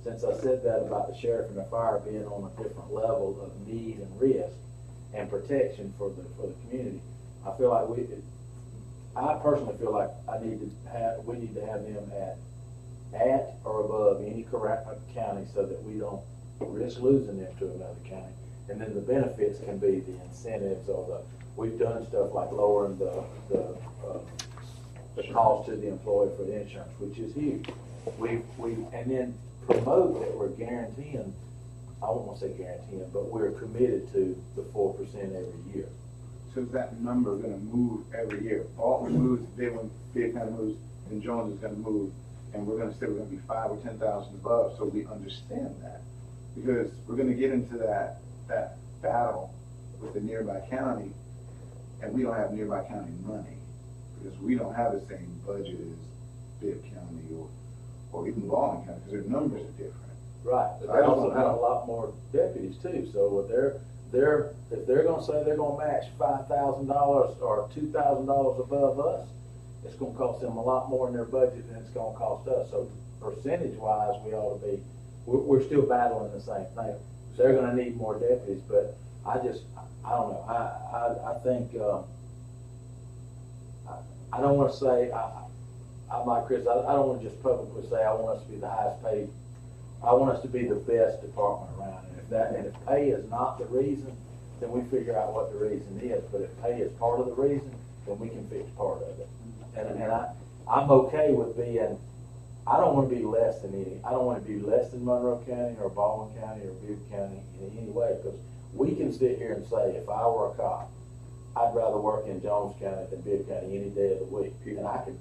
since I said that about the sheriff and the fire being on a different level of need and risk and protection for the community, I feel like I personally feel like we need to have them at or above any county, so that we don't risk losing them to another county. And then the benefits can be the incentives, or we've done stuff like lowering the cost to the employee for the insurance, which is huge. And then promote that we're guaranteeing, I won't want to say guaranteeing, but we're committed to the 4% every year. So is that number gonna move every year? Alton moves, then County moves, then Jones is gonna move, and we're gonna say we're gonna be 5,000 or 10,000 above, so we understand that. Because we're gonna get into that battle with the nearby county, and we don't have nearby county money, because we don't have the same budget as Bibb County or even Baldwin County, because their numbers are different. Right, but they also have a lot more deputies too, so if they're gonna say they're gonna match $5,000 or $2,000 above us, it's gonna cost them a lot more in their budget than it's gonna cost us. So percentage wise, we ought to be, we're still battling the same thing. They're gonna need more deputies, but I don't know, I think, I don't wanna say, I'm like Chris, I don't wanna just publicly say I want us to be the highest paid. I want us to be the best department around, and if pay is not the reason, then we figure out what the reason is. But if pay is part of the reason, then we can fix part of it. And I'm okay with being, I don't want to be less than I don't want to be less than Monroe County or Baldwin County or Bibb County in any way, because we can sit here and say, if I were a cop, I'd rather work in Jones County than Bibb County any day of the week. And I can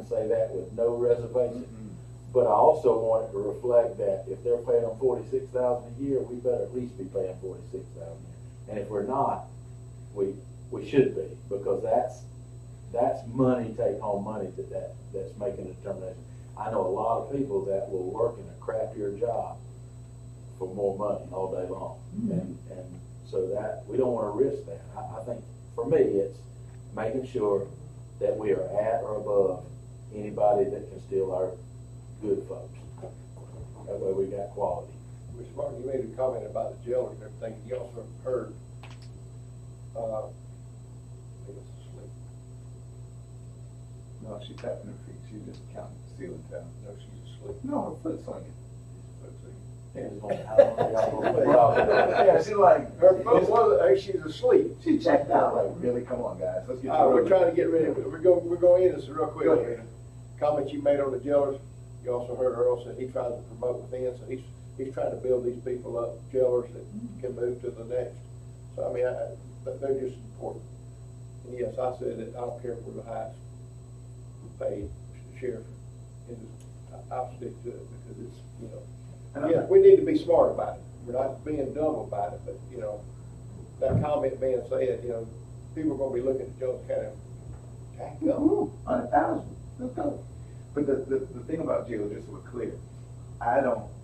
say that with no reservation. Mm-hmm. But I also want it to reflect that if they're paying them $46,000 a year, we better at least be paying $46,000 a year. And if we're not, we should be, because that's money, take home money that's making a determination. I know a lot of people that will work in a crappier job for more money all day long. Mm-hmm. And so that we don't want to risk that. I think for me, it's making sure that we are at or above anybody that can steal our good folks. That way we got quality. Mr. Martin, you made a comment about the jailers and everything. You also heard, I think it's asleep. No, she's tapping her feet. She's just counting the ceiling down. No, she's asleep. No, her foot's on it. Yeah, she's like, her foot was, she's asleep. She checked out. Like, really? Come on, guys. Let's get. We're trying to get ready. We're going into this real quick. Comment you made on the jailers. You also heard Earl said he tried to promote within, so he's trying to build these people up, jailers that can move to the next. So I mean, they're just important. And yes, I said that I don't care if we're the highest paid sheriff. I'll stick to it because it's, you know, yeah, we need to be smart about it. We're not being dumb about it, but you know, that comment being said, you know, people are going to be looking at Jones County. Heck, go 100,000. Let's go. But the thing about jail, just so we're clear,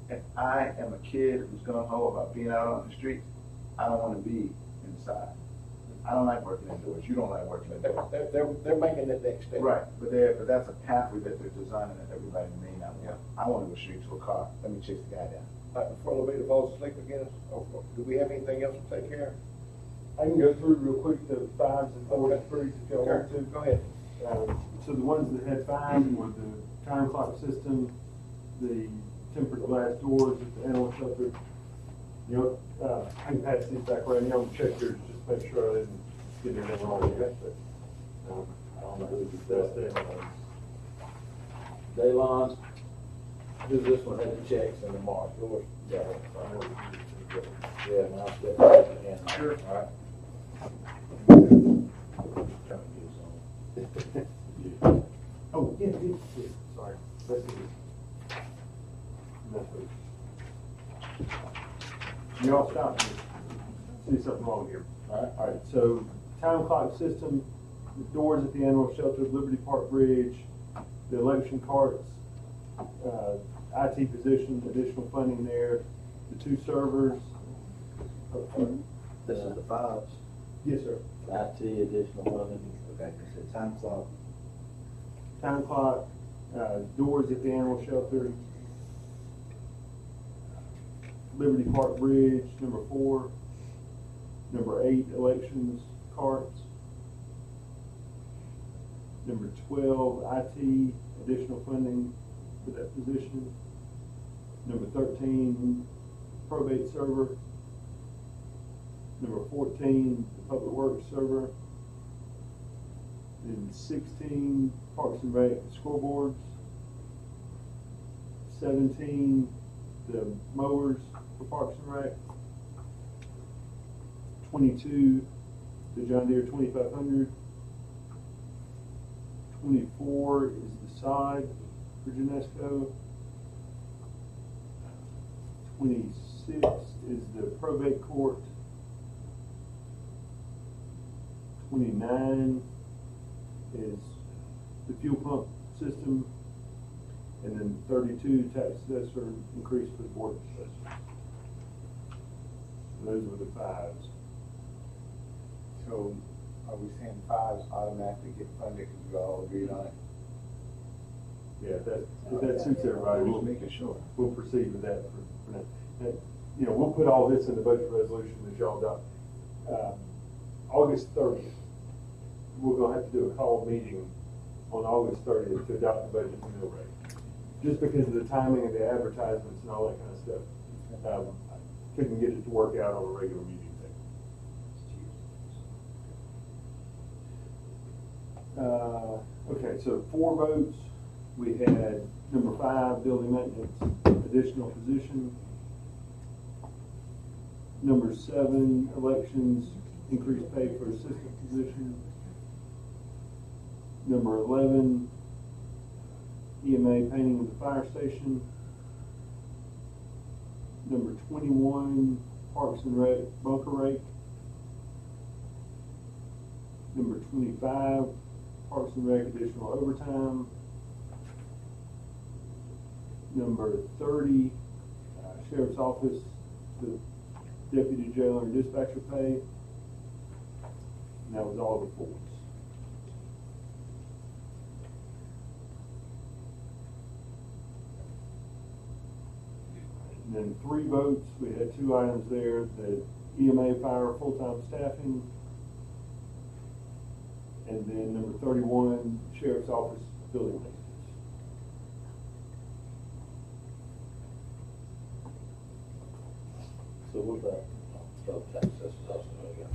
if I am a kid who's gung-ho about being out on the streets, I don't want to be inside. I don't like working indoors. You don't like working indoors. They're making that next step. Right, but that's a pathway that they're designing that everybody may not want. I want to go straight to a car. Let me chase the guy down. All right, before Levita falls asleep again, do we have anything else to take care of? I can go through real quick the 5s and 4s and 3s if y'all want to. Go ahead. So the ones that had 5 were the time clock system, the tempered glass doors at the animal shelter. You know, I can pass these back right now and check yours, just make sure I didn't get anything wrong with it. I don't know who's the best there. Daylon, Does this one have the checks and the mark? Yours? Yeah. Yeah, now it's got the hand. Sure. All right. Oh, yeah, sorry. Let's do this. That's what- You all stop me. See something wrong here. All right, so time clock system, the doors at the animal shelter, Liberty Park Bridge, the election carts, IT position, additional funding there, the 2 servers. This is the fives. Yes, sir. IT additional funding. Okay, so time clock. Time clock, doors at the animal shelter, Liberty Park Bridge, number 4, number 8, elections carts, number 12, IT, additional funding for that position, number 13, probate server, number 14, the public works server, and 16, Parks and Rec scoreboards, 17, the mowers for Parks and Rec, 22, the John Deere 2500, 24 is the sod for Genesco, 26 is the probate court, 29 is the fuel pump system, and then 32 tax assessor increase for the board of assessors. Those were the 5s. So are we saying 5s automatically get funded because we all agreed on it? Yeah, if that suits everybody, Just making sure. we'll proceed with that for now. And, you know, we'll put all this in the budget resolution that y'all got. August 30th, we're gonna have to do a call meeting on August 30th to adopt the budget and mill rate. Just because of the timing of the advertisements and all that kind of stuff. I couldn't get it to work out on a regular meeting day. Okay, so 4 votes. We had number 5, building maintenance, additional position. Number 7, elections, increased pay for assistant position. Number 11, EMA painting of the fire station. Number 21, Parks and Rec bunker rake. Number 25, Parks and Rec additional overtime. Number 30, Sheriff's Office, the deputy jailer and dispatcher pay. And that was all the 4s. And then 3 votes, we had 2 items there, the EMA fire full-time staffing. And then number 31, Sheriff's Office building maintenance. So what about tax assessors also got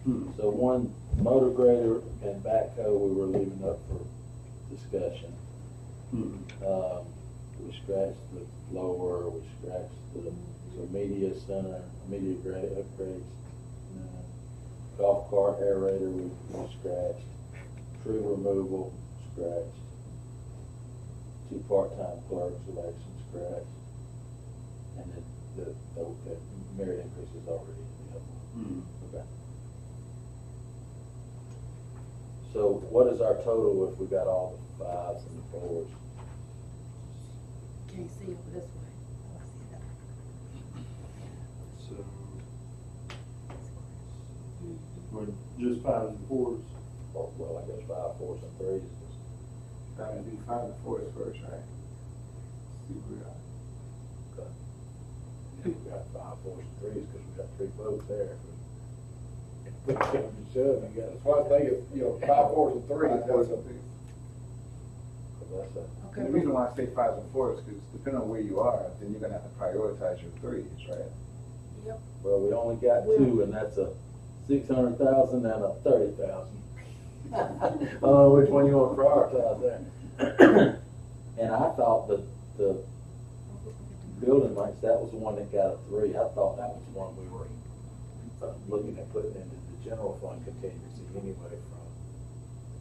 5? So one motor grader and backhoe we were leaving up for discussion. We scratched the lower, we scratched the media center, media grade upgrades. Golf cart aerator we scratched. Tree removal scratched. 2 part-time clerks election scratched. And then the merit increase is already in the other. Okay. So what is our total if we got all the 5s and the 4s? Can you see it this way? I see that. So, we're just 5s and 4s. Well, I guess 5, 4s, and 3s. Gotta do 5 and 4s first, right? See where we are. Okay. We got 5, 4s, and 3s because we got 3 votes there. If we can't be shoved, we got. That's why I think, you know, 5, 4s, and 3s, that's a big. That's a. And the reason why I say 5s and 4s is because depending on where you are, then you're gonna have to prioritize your 3s, right? Yep. Well, we only got 2, and that's a 600,000 and a 30,000. I don't know which one you want to prioritize there. And I thought that the building lights, that was the one that got a 3. I thought that was the one we were looking at putting into the general fund contingency anyway from.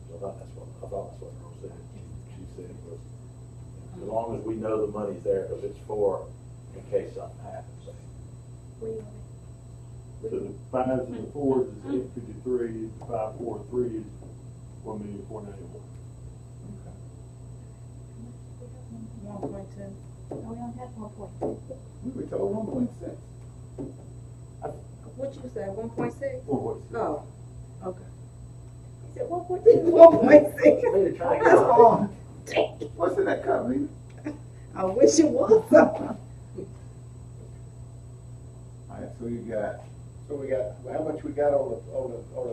So I thought that's what Earl said. She said was, as long as we know the money's there, because it's for in case something happens. So the 5s and the 4s is 853, the 5, 4, 3 is 1,491,000. 1.2. No, we don't have 1.2. We were told 1.6. What you said, 1.6? 4.6. Oh, okay. He said 1.6. Really trying to That's get wrong. What's in that cup, Meetin? I wish it was. All right, so you got So we got, how much we got on the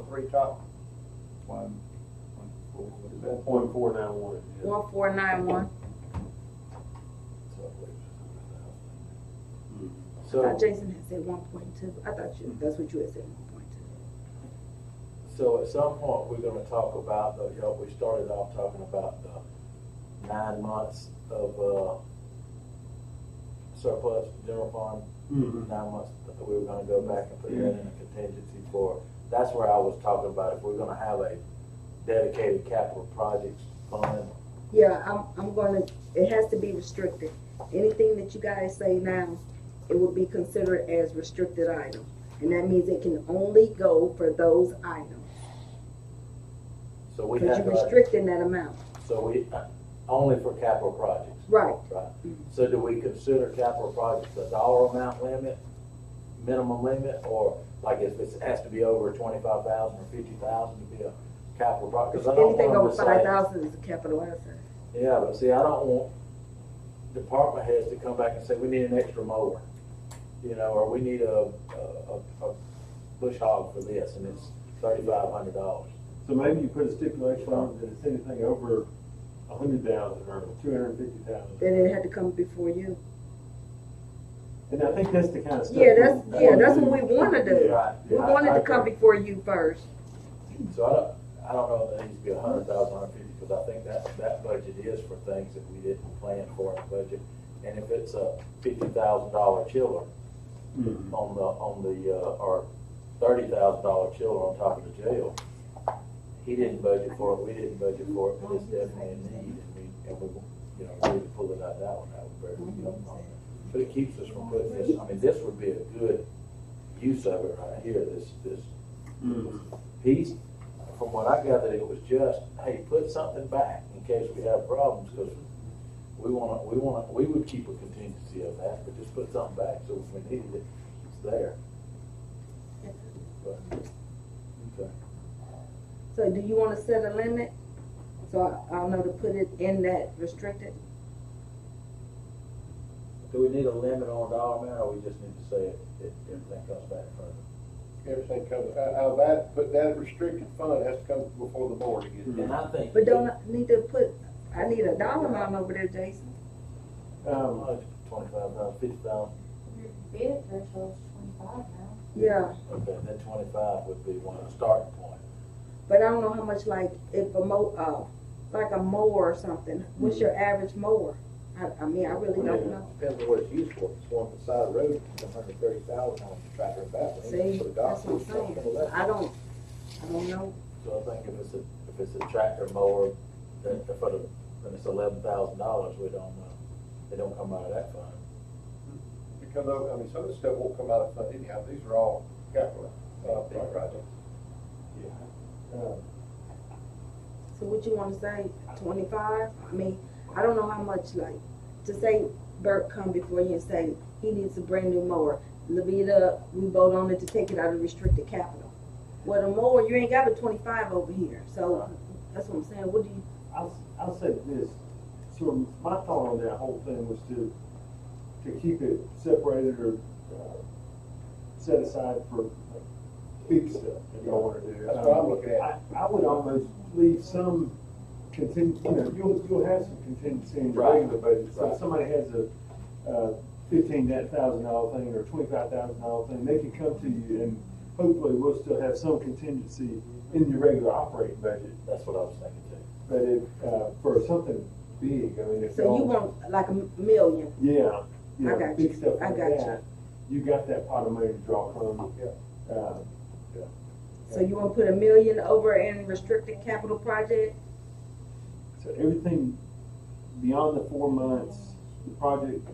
three top? 1, 4, what is that? 1.491. Yeah. 1491. I So, thought Jason had said 1.2. I thought that's what you had said, 1.2. so at some point, we're gonna talk about, we started off talking about the 9 months of, surplus general fund. Mhm. 9 months, we were gonna go back and put that in a contingency for, that's where I was talking about, if we're gonna have a dedicated capital projects fund. Yeah, I'm gonna, it has to be restricted. Anything that you guys say now, it will be considered as restricted item. And that means it can only go for those items. So we Because have you're to, restricting that amount. so we, only for capital projects. Right. Right. So do we consider capital projects a dollar amount limit, minimum limit, or like if it has to be over 25,000 or 50,000 to be a capital project? 'Cause I don't Anything want over them to say, 5,000 is a capital asset. yeah, but see, I don't want department heads to come back and say, we need an extra mower, or we need a bush hog for this, and it's $3,500. So maybe you put a stipulation on that it's anything over 100,000 or 250,000. Then it had to come before you. And I think that's the kind of stuff. Yeah, that's what we wanna do. Right. We Yeah, wanted I to come agree. before you first. So I don't know if it needs to be 100,000, 150, because I think that budget is for things that we didn't plan for in the budget. And if it's a $50,000 chiller Mhm. on the or $30,000 chiller on top of the jail, he didn't budget for it, we didn't budget for it, but it's definitely a need, and we really pull it out of that one, that was very, but it keeps us from putting this, I mean, this would be a good use of it right here, this Mhm. piece. From what I gathered, it was just, hey, put something back in case we have problems, because we would keep a contingency of that, but just put something back, so if we needed it, it's there. But, okay. So do you wanna set a limit? So I'll know to put it in that restricted? Do we need a limit on dollar amount, or we just need to say it, everything comes back further? Everything comes, out of that, but that restricted fund has to come before the board again. And I think. But don't I need to put, I need a dollar amount over there, Jason. 25,000, 50,000, Bid threshold's 25 now. Yeah, okay, then 25 would be one starting point. but I don't know how much, like, if like a mower or something, what's your average mower? I mean, I really don't know. Depends on what it's used for. If it's one for the side of the road, it's 130,000 on the tractor and back. See, that's what I'm saying. I don't know. So I think if it's a tractor mower, then it's $11,000, we don't know. They don't come out of that fund. Because, I mean, some of the stuff won't come out of fund anyhow, these are all capital, projects. So what you wanna say, 25? I mean, I don't know how much, like, to say Bert come before you and say he needs a brand new mower. Levita, we vote on it to take it out of restricted capital. Well, the mower, you ain't got a 25 over here, so that's what I'm saying. What do you? I'll say this, so my thought on that whole thing was to keep it separated or set aside for big stuff that y'all wanna do. That's what I'm looking at. I would almost leave some you'll have some contingency in your Right. regular budget. So Right. if somebody has a $15,000 thing or $25,000 thing, they can come to you and hopefully we'll still have some contingency in your regular operating budget. That's what I was thinking too. But if, for something big, I mean, if So you y'all- want like a million? Yeah, you I know, got big you. stuff I like got you. that, you got that pot of money to draw from. So you wanna put $1 million over in restricted capital project? So everything beyond the 4 months, the project,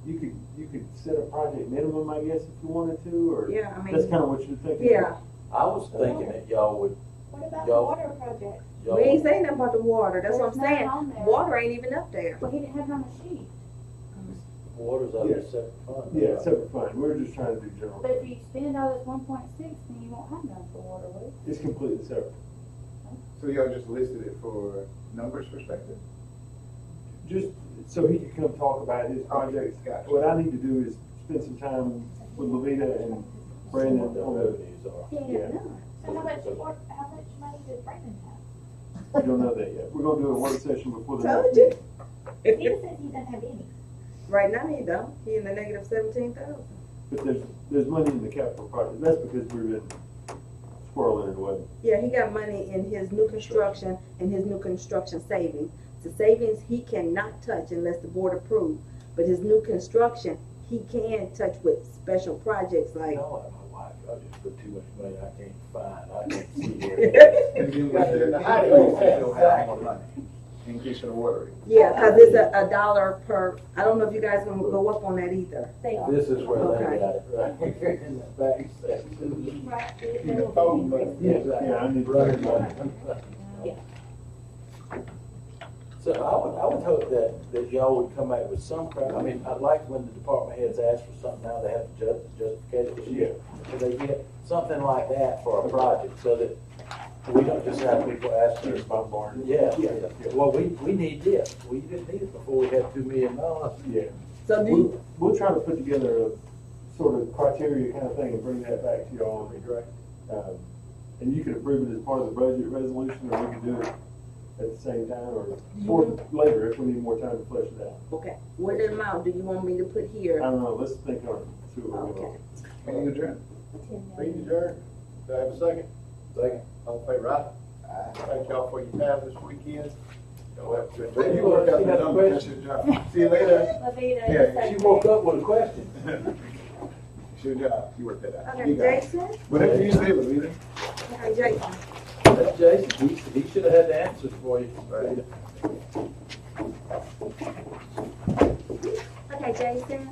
you could set a project minimum, I guess, if you wanted to, or Yeah, I mean. that's kind of what you're thinking. Yeah, I was thinking that y'all would, What about the Y'all- water project? y'all we ain't would, saying nothing about the water, that's what I'm It's not saying. on there. Water ain't even up there. Well, he didn't have it on the sheet. water's out of a separate fund. Yeah, separate fund. We're just trying to do general. But if you spend all this 1.6, then you won't have none for water, will you? It's completely separate. So y'all just listed it for numbers perspective? Just so he could come talk about his projects. Gotcha. What I need to do is spend some time with Levita and Brandon What the on the, revenues are. yeah, So how much money does Brandon have? we don't know that yet. We're gonna do a work session before the Told next you. meeting. He says he doesn't have any. Right now he don't, he in the negative 17,000. But there's money in the capital project. That's because we've been squirreling it away. Yeah, he got money in his new construction and his new construction savings. The savings he cannot touch unless the board approves, but his new construction, he can touch with special projects like. Y'all like my wife, y'all just put too much money I can't find, I can't see where it is. And then with the high school, you still have more money, increase in the water rate. Yeah, cause it's a dollar per, I don't know if you guys gonna go up on that either. They are. This is where they Okay. got it, right here in the back section. Right. In the phone book. Yeah, I need to- Right. Yeah. So I would hope that y'all would come back with some kind, I mean, I like when the department heads ask for something, now they have to justification. Yeah. So they get something like that for a project, so that we don't just have people asking us about barn. Yeah, Yeah. well, we need this, we didn't need it before we had $2 million. Yeah. So do you, We'll try to put together a sort of criteria kind of thing and bring that back to y'all. Right. And you can approve it as part of the budget resolution, or we can do it at the same time, or later if we need more time to flesh it out. okay, what amount do you want me to put here? I don't know, let's think on it, see what we Okay. can. Meeting adjourned. Meeting adjourned. Do I have a second? Second. All in favor, aye? Thank y'all for your time this weekend. Y'all have to enjoy. You worked out the numbers, that's your job. See you later. Lavita, Yeah, She woke up with a question. It's your job, you worked that out. Okay, You got it. Jason? Whatever you say, Levita. Okay, Jason. That's Jason, he should have had the answers for you. Right. Okay, Jason.